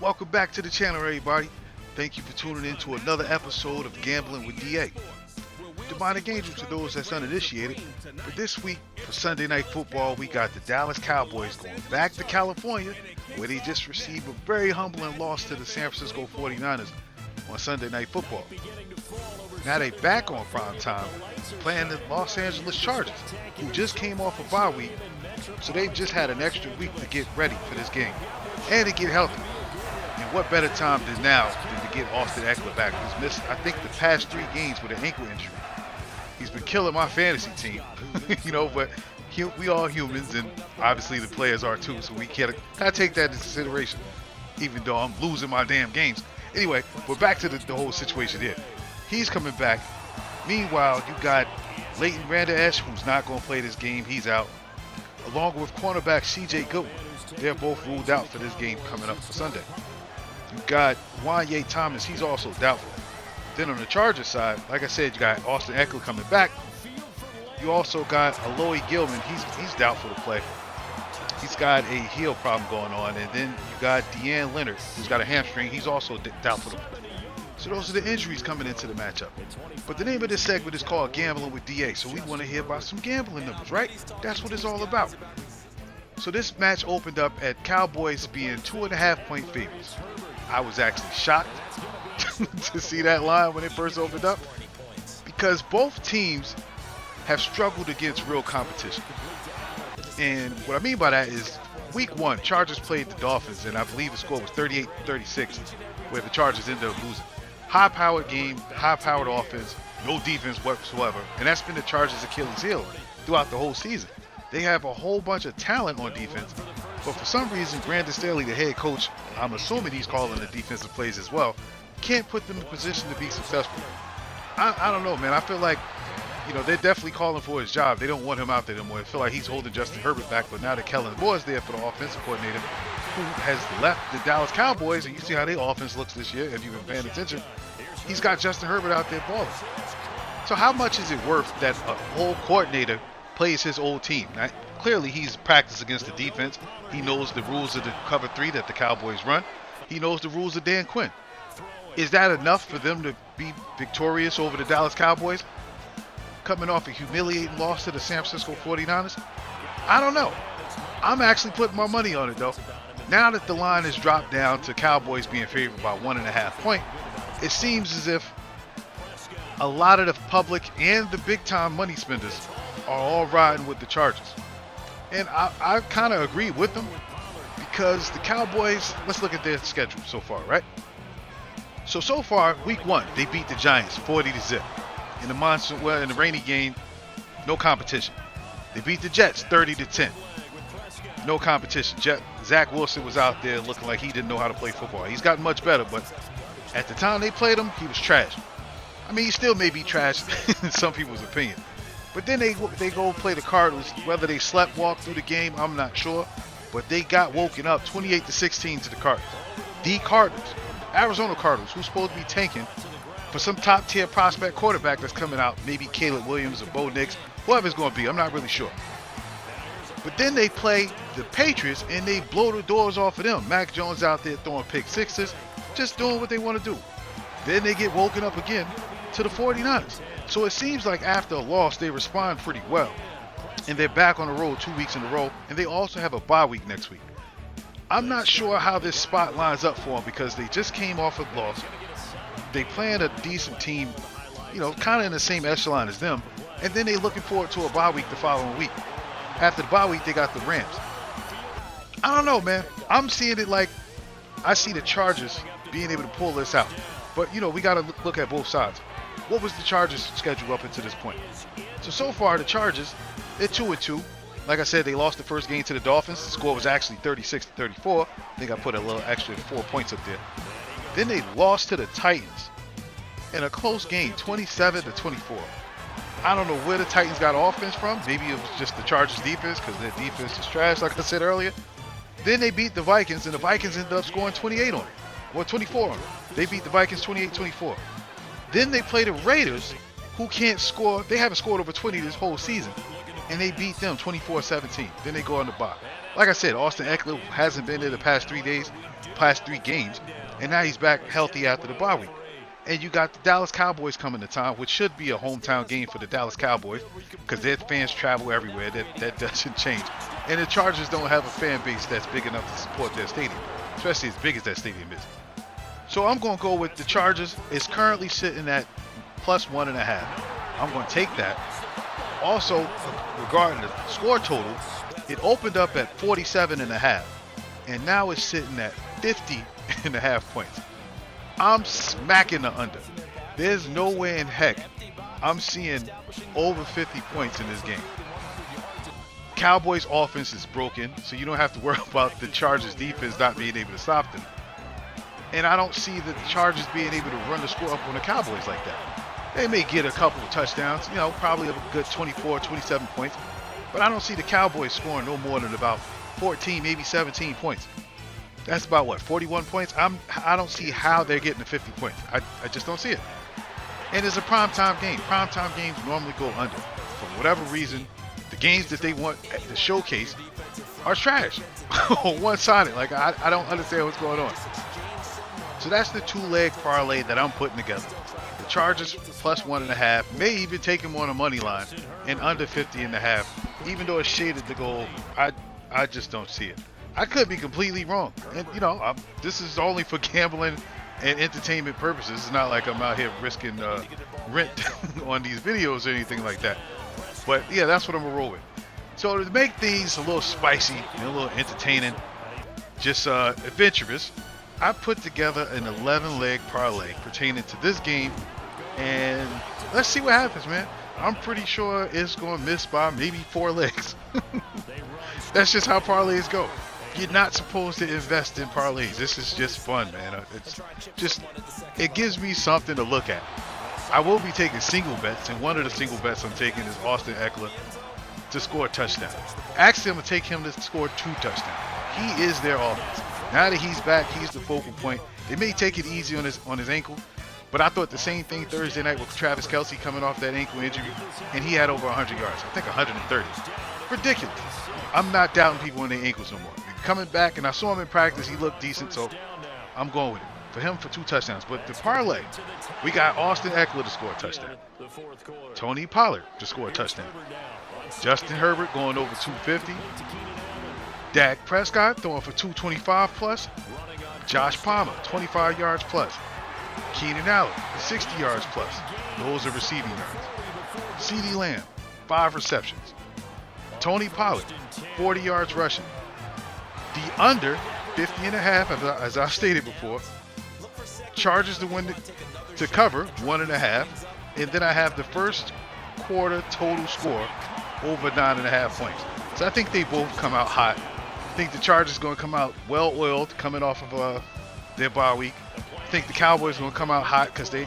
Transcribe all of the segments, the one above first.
Welcome back to the channel, everybody. Thank you for tuning in to another episode of Gambling with DA. Demonic Angels to those that's uninitiated. But this week, for Sunday Night Football, we got the Dallas Cowboys going back to California, where they just received a very humbling loss to the San Francisco 49ers on Sunday Night Football. Now they back on prime time, playing the Los Angeles Chargers, who just came off a bye week, so they've just had an extra week to get ready for this game and to get healthy. And what better time than now than to get Austin Ekeler back, who's missed, I think, the past 3 games with an ankle injury. He's been killing my fantasy team, but we all humans, and obviously the players are too, so we gotta take that into consideration, even though I'm losing my damn games. Anyway, but back to the whole situation here. He's coming back. Meanwhile, you got Leighton Vander Esch, who's not going to play this game. He's out. Along with cornerback C.J. Goodwin. They're both ruled out for this game coming up for Sunday. You got Wanye Thomas. He's also doubtful. Then on the Chargers side, like I said, you got Austin Ekeler coming back. You also got Aloy Gilman. He's doubtful to play. He's got a heel problem going on. And then you got Deanne Leonard, who's got a hamstring. He's also doubtful to play. So those are the injuries coming into the matchup. But the name of this segment is called Gambling with DA. So we want to hear about some gambling numbers, right? That's what it's all about. So this match opened up at Cowboys being 2.5-point favorites. I was actually shocked to see that line when it first opened up, because both teams have struggled against real competition. And what I mean by that is, week 1, Chargers played the Dolphins, and I believe the score was 38-36, where the Chargers ended up losing. High-powered game, high-powered offense, no defense whatsoever, and that's been the Chargers' Achilles heel throughout the whole season. They have a whole bunch of talent on defense, but for some reason, Brandon Staley, the head coach, I'm assuming he's calling the defensive plays as well, can't put them in position to be successful. I don't know, man. I feel like, they're definitely calling for his job. They don't want him out there anymore. I feel like he's holding Justin Herbert back, but now that Kellen Moore's there for the offensive coordinator, who has left the Dallas Cowboys, and you see how their offense looks this year, if you've been paying attention, he's got Justin Herbert out there balling. So how much is it worth that a whole coordinator plays his old team? Now, clearly, he's practiced against the defense. He knows the rules of the cover 3 that the Cowboys run. He knows the rules of Dan Quinn. Is that enough for them to be victorious over the Dallas Cowboys, coming off a humiliating loss to the San Francisco 49ers? I don't know. I'm actually putting my money on it, though. Now that the line has dropped down to Cowboys being favored by 1.5 points, it seems as if a lot of the public and the big-time money spenders are all riding with the Chargers. And I kind of agree with them, because the Cowboys, let's look at their schedule so far, right? So far, week 1, they beat the Giants 40-0. In the rainy game, no competition. They beat the Jets 30-10. No competition. Zach Wilson was out there looking like he didn't know how to play football. He's gotten much better, but at the time they played him, he was trash. I mean, he still may be trash in some people's opinion. But then they go play the Cardinals. Whether they sleepwalk through the game, I'm not sure. But they got woken up 28-16 to the Cardinals. The Cardinals. Arizona Cardinals, who's supposed to be tanking for some top-tier prospect quarterback that's coming out. Maybe Caleb Williams or Bo Nix. Whoever it's going to be. I'm not really sure. But then they play the Patriots, and they blow the doors off of them. Mac Jones out there throwing pick sixes, just doing what they want to do. Then they get woken up again to the 49ers. So it seems like after a loss, they respond pretty well. And they're back on the road 2 weeks in a row, and they also have a bye week next week. I'm not sure how this spot lines up for them, because they just came off a loss. They playing a decent team, kind of in the same echelon as them. And then they're looking forward to a bye week the following week. After the bye week, they got the Rams. I don't know, man. I'm seeing it like I see the Chargers being able to pull this out. But, we got to look at both sides. What was the Chargers' schedule up until this point? So far, the Chargers, they're 2-2. Like I said, they lost the first game to the Dolphins. The score was actually 36-34. I think I put a little extra 4 points up there. Then they lost to the Titans in a close game, 27-24. I don't know where the Titans got offense from. Maybe it was just the Chargers defense, because their defense is trash, like I said earlier. Then they beat the Vikings, and the Vikings ended up scoring 28 on them, or 24 on them. They beat the Vikings 28-24. Then they play the Raiders, who can't score. They haven't scored over 20 this whole season. and they beat them 24-17. Then they go on the bye. Like I said, Austin Eckler hasn't been there the past 3 games, and now he's back healthy after the bye week. And you got the Dallas Cowboys coming to town, which should be a hometown game for the Dallas Cowboys because their fans travel everywhere. That doesn't change. And the Chargers don't have a fan base that's big enough to support their stadium, especially as big as that stadium is. So I'm going to go with the Chargers. It's currently sitting at +1.5. I'm going to take that. Also, regarding the score total, it opened up at 47.5, and now it's sitting at 50.5 points. I'm smacking the under. There's no way in heck I'm seeing over 50 points in this game. Cowboys offense is broken, so you don't have to worry about the Chargers defense not being able to stop them. And I don't see the Chargers being able to run the score up on the Cowboys like that. They may get a couple of touchdowns, probably a good 24, 27 points. But I don't see the Cowboys scoring no more than about 14, maybe 17 points. That's about what, 41 points? I don't see how they're getting to 50 points. I just don't see it. And it's a primetime game. Primetime games normally go under. For whatever reason, the games that they want to showcase are trash. One-sided. Like, I don't understand what's going on. So that's the two-leg parlay that I'm putting together. The Chargers +1.5, may even take them on a money line, and under 50.5. Even though it's shaded to go over, I just don't see it. I could be completely wrong. And, this is only for gambling and entertainment purposes. It's not like I'm out here risking rent on these videos or anything like that. But, yeah, that's what I'm going to roll with. So to make things a little spicy and a little entertaining, just adventurous, I put together an 11-leg parlay pertaining to this game. And let's see what happens, man. I'm pretty sure it's going to miss by maybe 4 legs. That's just how parlays go. You're not supposed to invest in parlays. This is just fun, man. It gives me something to look at. I will be taking single bets, and one of the single bets I'm taking is Austin Eckler to score a touchdown. Actually, I'm going to take him to score 2 touchdowns. He is their offense. Now that he's back, he's the focal point. They may take it easy on his ankle, but I thought the same thing Thursday night with Travis Kelce coming off that ankle injury, and he had over 100 yards. I think 130. Ridiculous. I'm not doubting people in their ankles no more. Coming back, and I saw him in practice, he looked decent, so I'm going with it. For him for 2 touchdowns. But the parlay, we got Austin Eckler to score a touchdown. Tony Pollard to score a touchdown. Justin Herbert going over 250. Dak Prescott throwing for 225 plus. Josh Palmer, 25 yards plus. Keenan Allen, 60 yards plus. Those are receiving yards. CeeDee Lamb, 5 receptions. Tony Pollard, 40 yards rushing. The under, 50.5, as I've stated before. Chargers to win to cover, 1.5. And then I have the first quarter total score over 9.5 points. So I think they both come out hot. I think the Chargers going to come out well-oiled coming off of their bye week. I think the Cowboys going to come out hot because they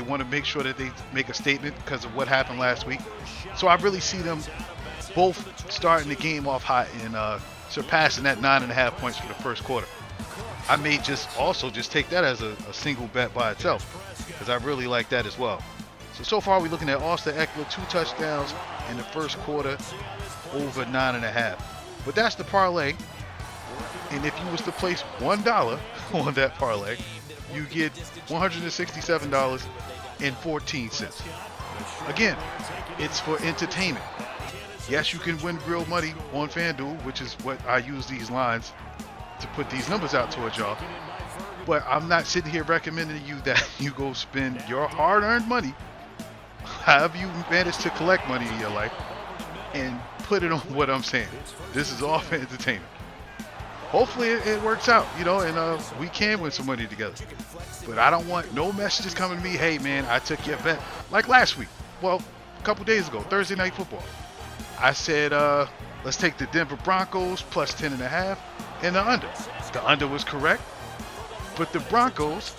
want to make sure that they make a statement because of what happened last week. So I really see them both starting the game off hot and surpassing that 9.5 points for the first quarter. I may just take that as a single bet by itself because I really like that as well. So far we're looking at Austin Eckler, 2 touchdowns in the first quarter, over 9.5. But that's the parlay. And if you was to place $1 on that parlay, you get $167.14. Again, it's for entertainment. Yes, you can win real money on FanDuel, which is what I use these lines to put these numbers out towards y'all. But I'm not sitting here recommending you that you go spend your hard-earned money, however you manage to collect money in your life, and put it on what I'm saying. This is all for entertainment. Hopefully it works out, and we can win some money together. But I don't want no messages coming to me, hey man, I took your bet. Like last week, well, a couple days ago, Thursday Night Football. I said, let's take the Denver Broncos plus 10.5 and the under. The under was correct, but the Broncos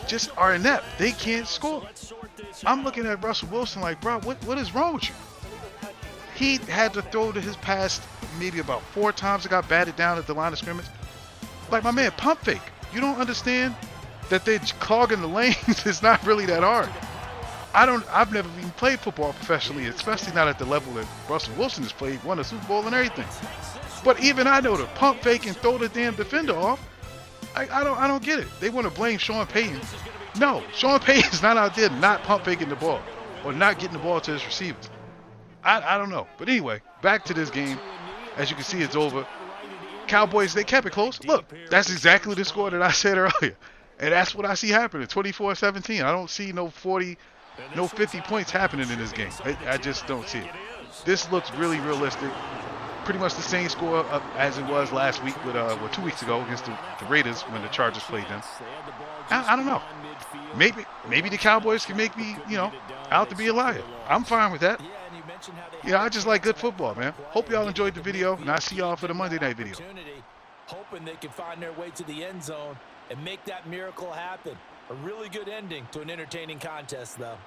just are inept. They can't score. I'm looking at Russell Wilson like, bro, what is wrong with you? He had to throw to his pass maybe about 4 times. It got batted down at the line of scrimmage. Like, my man, pump fake. You don't understand that they're clogging the lanes. It's not really that hard. I've never even played football professionally, especially not at the level that Russell Wilson has played, won a Super Bowl and everything. But even I know to pump fake and throw the damn defender off, I don't get it. They want to blame Sean Payton. No, Sean Payton's not out there not pump faking the ball or not getting the ball to his receivers. I don't know. But anyway, back to this game. As you can see, it's over. Cowboys, they kept it close. Look, that's exactly the score that I said earlier. And that's what I see happening, 24-17. I don't see no 40, no 50 points happening in this game. I just don't see it. This looks really realistic. Pretty much the same score as it was last week with 2 weeks ago against the Raiders when the Chargers played them. I don't know. Maybe the Cowboys can make me, out to be a liar. I'm fine with that. I just like good football, man. Hope y'all enjoyed the video, and I'll see y'all for the Monday night video. Hoping they can find their way to the end zone and make that miracle happen. A really good ending to an entertaining contest, though.